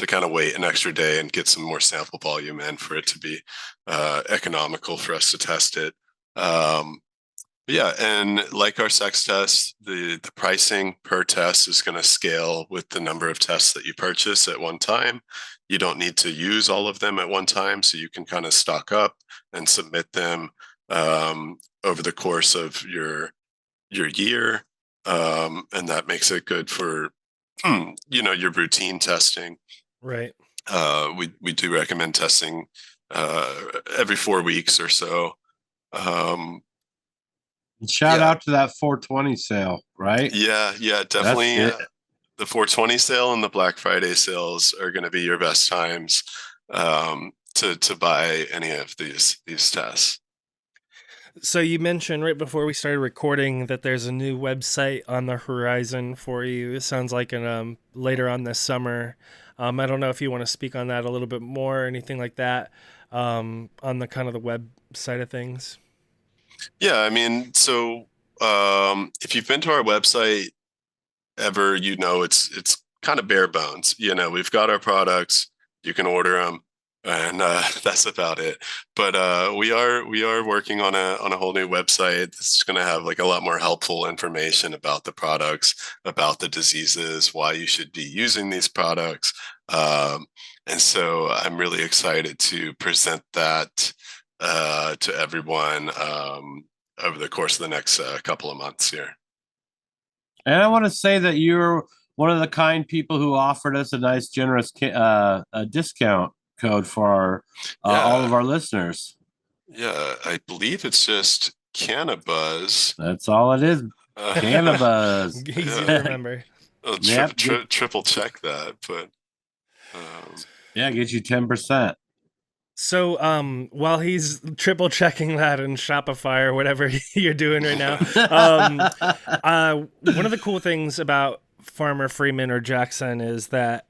kind of wait an extra day and get some more sample volume in for it to be economical for us to test it. Yeah, and like our sex test, the pricing per test is going to scale with the number of tests that you purchase at one time. You don't need to use all of them at one time, so you can kind of stock up and submit them over the course of your year, and that makes it good for your routine testing. Right. We do recommend testing every 4 weeks or so. Shout out to that 420 sale, right? Yeah, definitely. The 420 sale and the Black Friday sales are going to be your best times to buy any of these tests. So you mentioned right before we started recording that there's a new website on the horizon for you. It sounds like later on this summer. I don't know if you want to speak on that a little bit more or anything like that on the kind of the web side of things. Yeah, I mean, so if you've been to our website ever, it's kind of bare bones. We've got our products, you can order them, and that's about it. But we are working on a whole new website. It's going to have like a lot more helpful information about the products, about the diseases, why you should be using these products. And so I'm really excited to present that to everyone over the course of the next couple of months here. And I want to say that you're one of the kind people who offered us a nice, generous discount code for all of our listeners. Yeah, I believe it's just Cannabis. That's all it is. Cannabis. Easy to remember. I'll triple check that, but yeah, get you 10%. So while he's triple checking that in Shopify or whatever you're doing right now, one of the cool things about Farmer Freeman or Jackson is that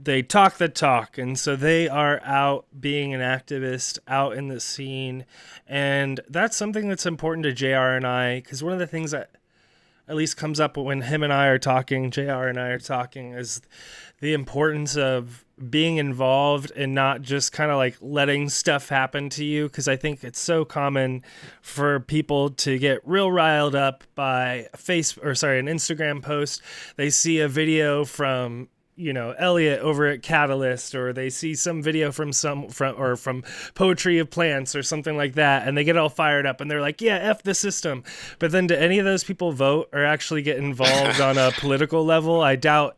they talk the talk, and so they are out being an activist, out in the scene, and that's something that's important to JR and I, because one of the things that at least comes up when him and I are talking, JR and I are talking, is the importance of being involved and not just kind of like letting stuff happen to you, because I think it's so common for people to get real riled up by an Instagram post. They see a video from Elliot over at Catalyst, or they see some video from Poetry of Plants or something like that, and they get all fired up and they're like, yeah, F the system. But then do any of those people vote or actually get involved on a political level? I doubt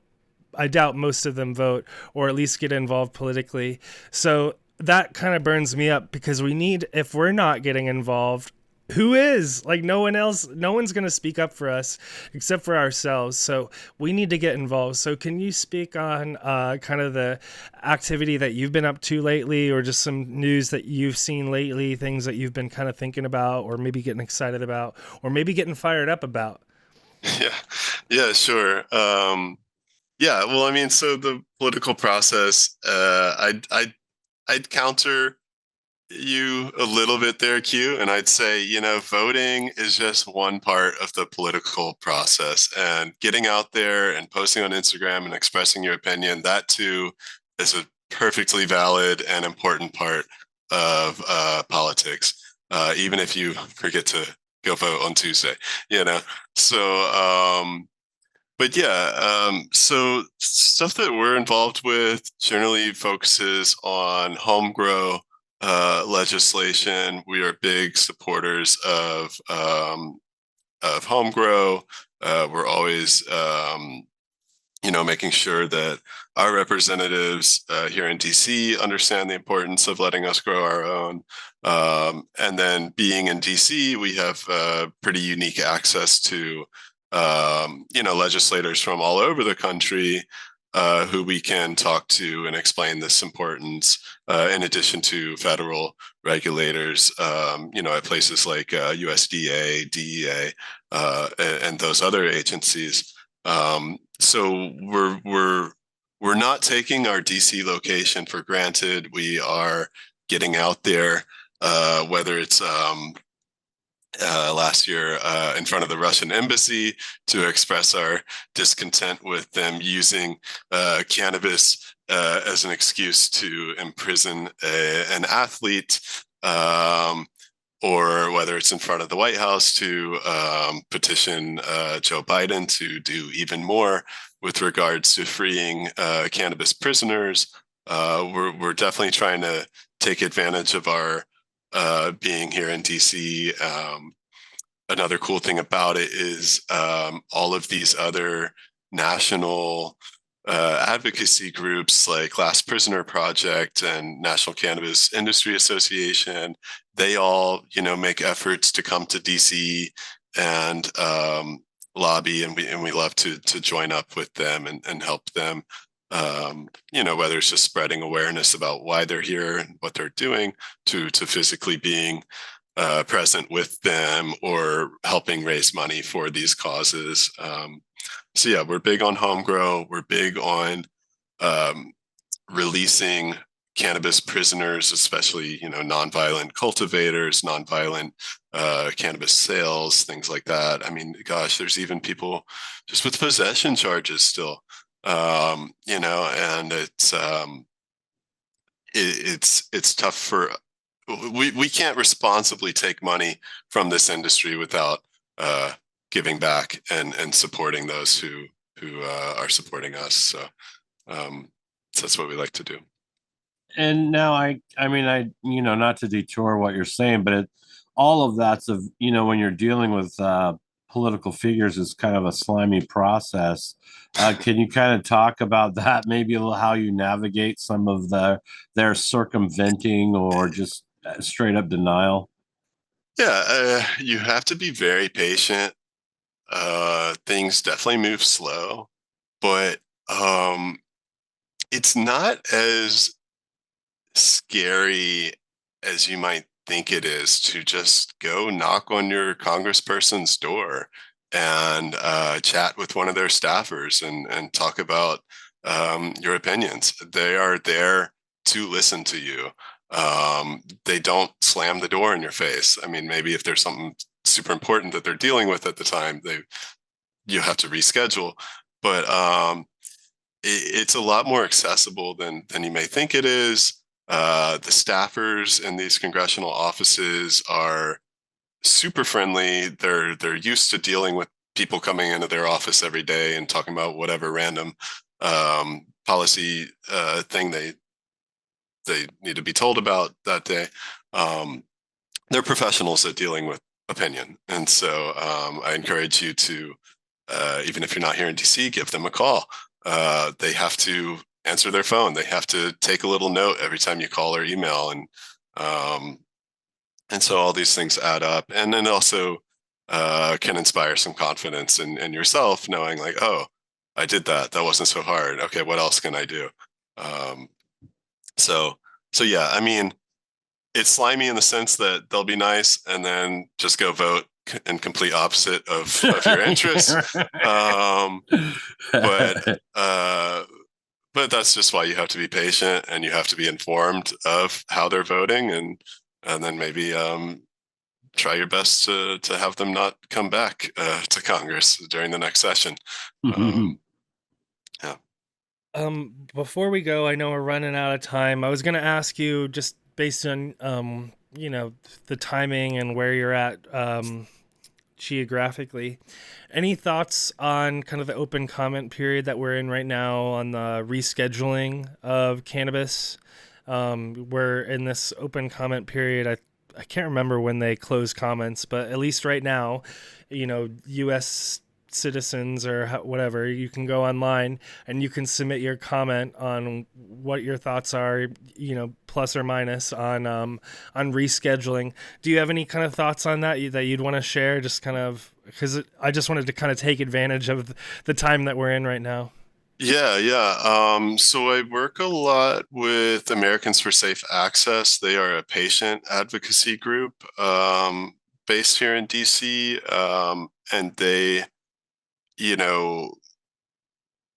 most of them vote or at least get involved politically. So that kind of burns me up, because if we're not getting involved, who is? Like, no one else, no one's going to speak up for us except for ourselves. So we need to get involved. So can you speak on kind of the activity that you've been up to lately, or just some news that you've seen lately, things that you've been kind of thinking about, or maybe getting excited about, or maybe getting fired up about? Yeah, yeah, sure. Yeah, well, I mean, so the political process, I'd counter you a little bit there, Q, and I'd say, voting is just one part of the political process, and getting out there and posting on Instagram and expressing your opinion, that too is a perfectly valid and important part of politics, even if you forget to go vote on Tuesday, you know. So, but yeah, so stuff that we're involved with generally focuses on home grow legislation. We are big supporters of home grow. We're always making sure that our representatives here in DC understand the importance of letting us grow our own. And then being in DC, we have pretty unique access to legislators from all over the country who we can talk to and explain this importance, in addition to federal regulators, at places like USDA, DEA, and those other agencies. So we're not taking our DC location for granted. We are getting out there, whether it's last year in front of the Russian embassy to express our discontent with them using cannabis as an excuse to imprison an athlete, or whether it's in front of the White House to petition Joe Biden to do even more with regards to freeing cannabis prisoners. We're definitely trying to take advantage of our being here in DC. Another cool thing about it is all of these other national advocacy groups like Last Prisoner Project and National Cannabis Industry Association, they all, make efforts to come to DC and lobby, and we love to join up with them and help them. Whether it's just spreading awareness about why they're here and what they're doing, to physically being present with them or helping raise money for these causes. So yeah, we're big on home grow. We're big on releasing cannabis prisoners, especially nonviolent cultivators, nonviolent cannabis sales, things like that. I mean, gosh, there's even people just with possession charges still. And it's tough for we can't responsibly take money from this industry without giving back and supporting those who are supporting us. So that's what we like to do. And now I mean, not to detour what you're saying, but all of that's when you're dealing with political figures, is kind of a slimy process. Can you kind of talk about that? Maybe how you navigate some of their circumventing or just straight up denial? Yeah, you have to be very patient. Things definitely move slow, but it's not as scary as you might think it is to just go knock on your congressperson's door and chat with one of their staffers and talk about your opinions. They are there to listen to you. They don't slam the door in your face. I mean, maybe if there's something super important that they're dealing with at the time, you have to reschedule. But it's a lot more accessible than you may think it is. The staffers in these congressional offices are super friendly. They're used to dealing with people coming into their office every day and talking about whatever random policy thing they need to be told about that day. They're professionals at dealing with opinion, and so I encourage you to, even if you're not here in DC, give them a call. They have to answer their phone. They have to take a little note every time you call or email, and so all these things add up, and then also can inspire some confidence in yourself, knowing like, oh, I did that. That wasn't so hard. Okay, what else can I do? Um, so yeah, I mean, it's slimy in the sense that they'll be nice and then just go vote in complete opposite of your interests. But that's just why you have to be patient and you have to be informed of how they're voting, and then maybe try your best to have them not come back to Congress during the next session. Yeah. Before we go, I know we're running out of time. I was going to ask you, just based on the timing and where you're at geographically, any thoughts on kind of the open comment period that we're in right now on the rescheduling of cannabis? We're in this open comment period. I can't remember when they close comments, but at least right now, U.S. citizens or whatever, you can go online and you can submit your comment on what your thoughts are, plus or minus on rescheduling. Do you have any kind of thoughts on that you'd want to share? Just kind of, because I just wanted to kind of take advantage of the time that we're in right now. Yeah. So I work a lot with Americans for Safe Access. They are a patient advocacy group based here in DC, and they,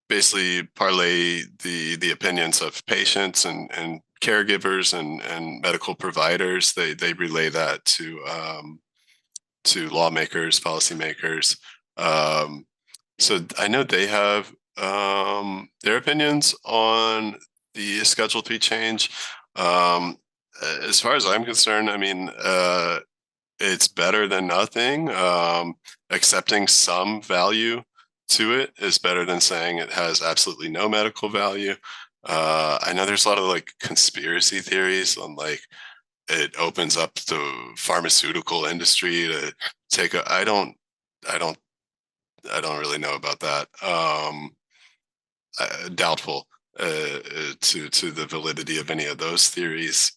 basically parlay the opinions of patients and caregivers and medical providers. They relay that to lawmakers, policymakers. So I know they have their opinions on the Schedule 3 change. As far as I'm concerned, I mean, it's better than nothing. Accepting some value to it is better than saying it has absolutely no medical value. I know there's a lot of like conspiracy theories on like it opens up the pharmaceutical industry to take I don't really know about that. Doubtful to the validity of any of those theories.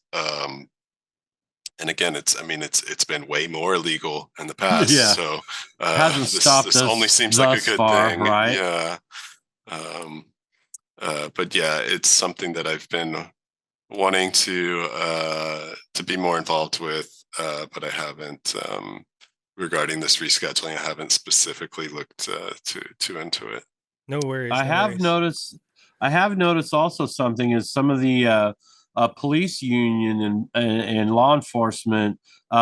And again, it's been way more illegal in the past. Yeah. So hasn't stopped this us only seems like a good thing, right? Yeah. But yeah, it's something that I've been wanting to be more involved with, but I haven't. Regarding this rescheduling, I haven't specifically looked too into it. No worries. I have noticed also something is some of the police union and law enforcement,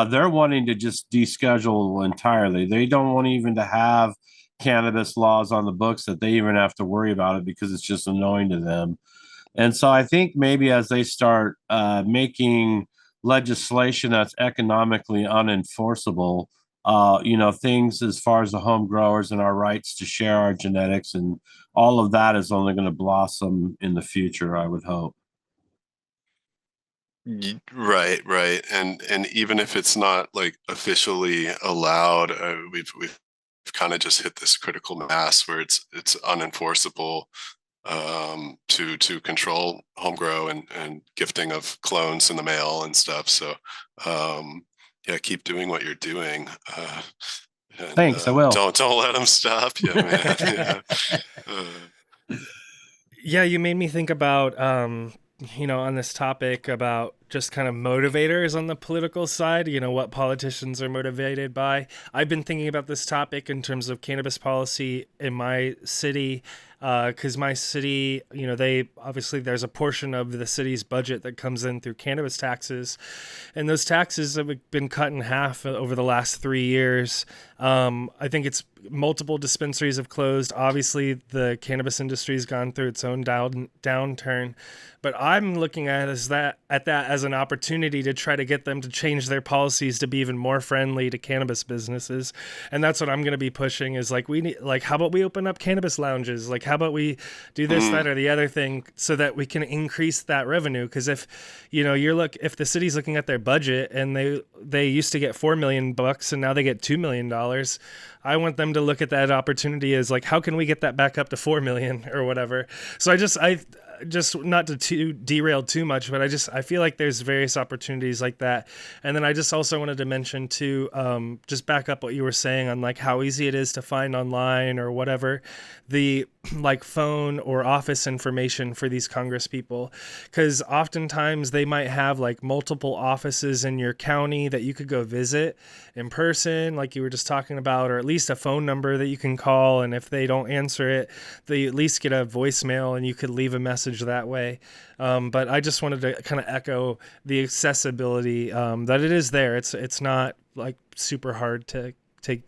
they're wanting to just deschedule entirely. They don't want even to have cannabis laws on the books that they even have to worry about it because it's just annoying to them. And so I think maybe as they start making legislation that's economically unenforceable, things as far as the home growers and our rights to share our genetics and all of that is only going to blossom in the future, I would hope. Right. And even if it's not like officially allowed, we've kind of just hit this critical mass where it's unenforceable to control home grow and gifting of clones in the mail and stuff. So yeah, keep doing what you're doing. And, thanks, I will. Don't let them stop you, man. Yeah, you made me think about on this topic about just kind of motivators on the political side, what politicians are motivated by. I've been thinking about this topic in terms of cannabis policy in my city, because my city, they obviously there's a portion of the city's budget that comes in through cannabis taxes, and those taxes have been cut in half over the last 3 years. I think it's multiple dispensaries have closed. Obviously, the cannabis industry has gone through its own downturn, but I'm looking at that as an opportunity to try to get them to change their policies to be even more friendly to cannabis businesses. And that's what I'm going to be pushing is like, how about we open up cannabis lounges? Like, how about we do this, that, or the other thing so that we can increase that revenue? Because if, if the city's looking at their budget and they used to get $4 million and now they get $2 million, I want them to look at that opportunity as like, how can we get that back up to 4 million or whatever? So just not to derail too much, but I feel like there's various opportunities like that. And then I just also wanted to mention too, just back up what you were saying on like how easy it is to find online or whatever, the like phone or office information for these Congress people, because oftentimes they might have like multiple offices in your county that you could go visit in person, like you were just talking about, or at least a phone number that you can call, and if they don't answer it, they at least get a voicemail and you could leave a message that way. But I just wanted to kind of echo the accessibility, that it is there. It's not like super hard to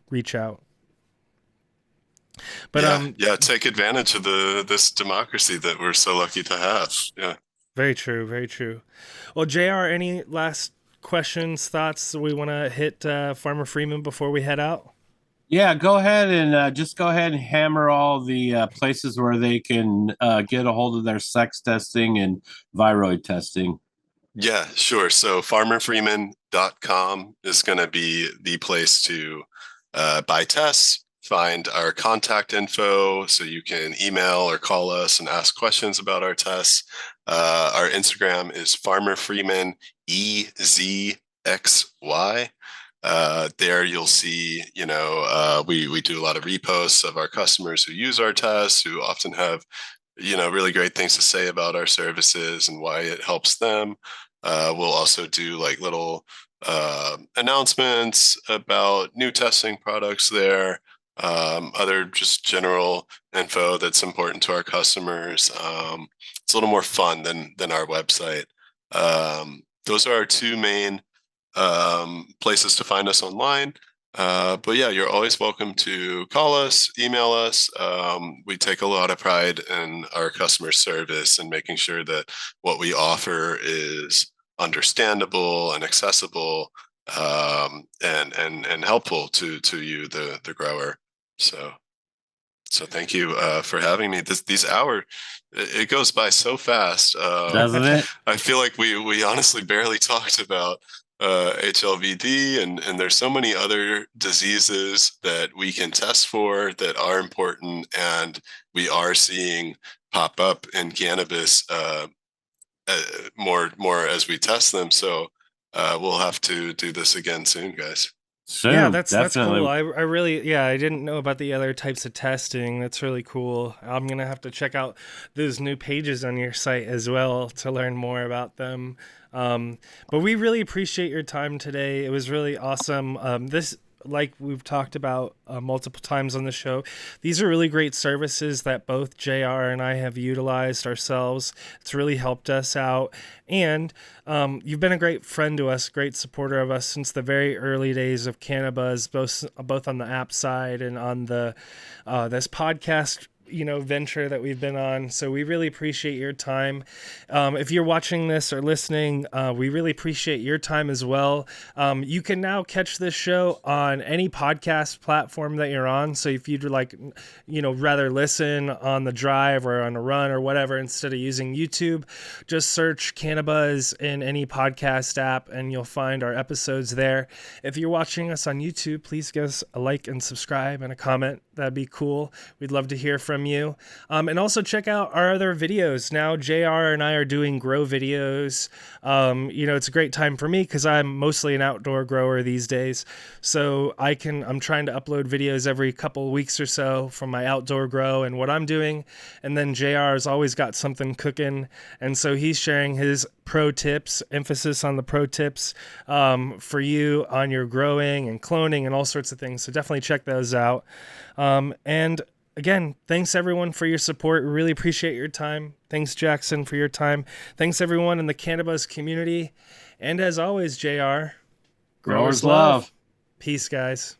reach out. But take advantage of this democracy that we're so lucky to have. Yeah. Very true, very true. Well, JR, any last questions, thoughts we want to hit Farmer Freeman before we head out? Yeah, go ahead and just go ahead and hammer all the places where they can get a hold of their sex testing and viroid testing. Yeah, sure. So farmerfreeman.com is going to be the place to buy tests, find our contact info so you can email or call us and ask questions about our tests. Our Instagram is Farmer Freeman EZXY. There you'll see, we do a lot of reposts of our customers who use our tests, who often have, really great things to say about our services and why it helps them. We'll also do like little announcements about new testing products there, other just general info that's important to our customers. It's a little more fun than our website. Those are our two main places to find us online. But yeah, you're always welcome to call us, email us. We take a lot of pride in our customer service and making sure that what we offer is understandable and accessible, and helpful to you, the grower. So thank you for having me. These hour, it goes by so fast. Doesn't it? I feel like we honestly barely talked about HLVD, and there's so many other diseases that we can test for that are important, and we are seeing pop up in cannabis more as we test them. So we'll have to do this again soon, guys. Soon, yeah, that's definitely. cool. I really, I didn't know about the other types of testing. That's really cool. I'm gonna have to check out those new pages on your site as well to learn more about them. But we really appreciate your time today. It was really awesome. This, like we've talked about multiple times on the show, these are really great services that both JR and I have utilized ourselves. It's really helped us out. And you've been a great friend to us, great supporter of us since the very early days of Cannabis, both on the app side and on the this podcast venture that we've been on. So we really appreciate your time. If you're watching this or listening, we really appreciate your time as well. You can now catch this show on any podcast platform that you're on. So if you'd like, rather listen on the drive or on a run or whatever, instead of using YouTube, just search Cannabis in any podcast app and you'll find our episodes there. If you're watching us on YouTube, please give us a like and subscribe and a comment. That'd be cool. We'd love to hear from you. And also check out our other videos. Now JR and I are doing grow videos. It's a great time for me because I'm mostly an outdoor grower these days. So I'm trying to upload videos every couple of weeks or so from my outdoor grow and what I'm doing. And then JR has always got something cooking. And so he's sharing his pro tips, emphasis on the pro tips for you on your growing and cloning and all sorts of things. So definitely check those out. And again, thanks everyone for your support. We really appreciate your time. Thanks, Jackson, for your time. Thanks everyone in the Cannabis community. And as always, JR, Growers love. Peace, guys.